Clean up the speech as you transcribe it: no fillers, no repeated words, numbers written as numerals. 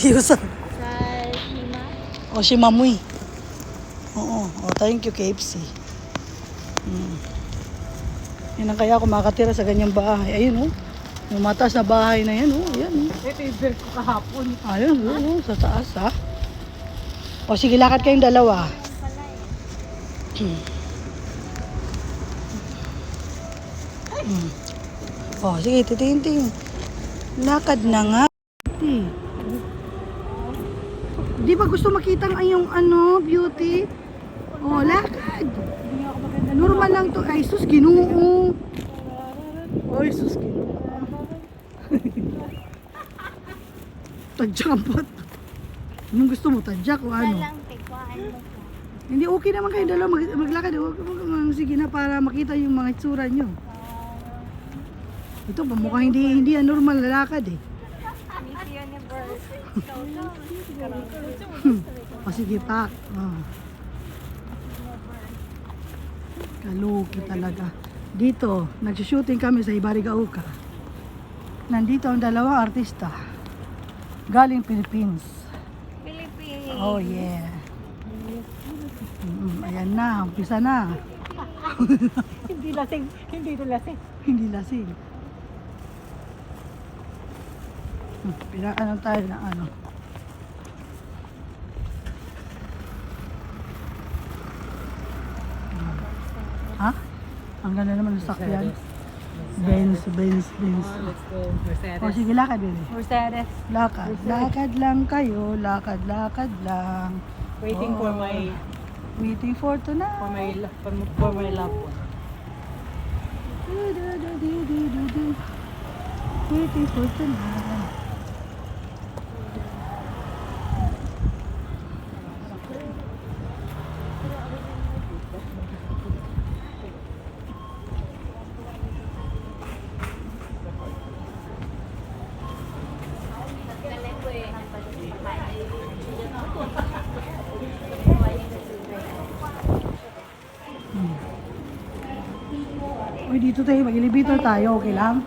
Tiyosan. Sa Hima. O si Mamoy. Oo. O thank you KFC. Yan ang kaya ako makatira sa ganyang bahay. Ayun oh. Yung mataas na bahay na yan oh. Ayan oh. Ito yung beer ko kahapon. Ayun oh. Sa taas ha. O sige lakad kayong dalawa. O sige titingin. Lakad na nga. Di ba gusto makita ang yung beauty? O lakad. Normal lang to. Ay sus Ginoo. Ay sus Ginoo. Tadyak ang pot. Anong gusto mo? Tadyak o ano? Walang tikwahan mo po. Hindi okay naman kayo dalawa maglakad. Sige na para makita yung mga itsura nyo. Ito mukhang hindi yan normal na lakad eh. Miss Universe. O sige pa. Kaluki talaga. Dito, nagsushooting kami sa Ibarigauca. Nandito ang dalawang artista. Galing Philippines. Philippines. Oh yeah. Ayan na, umpisa na. Hindi lasing. Hindi ito lasing. Hindi lasing. Pinakaano tayo ng ano. Ha? Ang ganda naman ng sakyan. Benz. Let's go. Mercedes. O sige, lakad din eh. Mercedes. Lakad. Lakad lang kayo. Lakad lang. Waiting for my Waiting for tonight. for my loved one. Waiting for tonight. Uy, dito tayo. Mag-elevator tayo. Okay lang?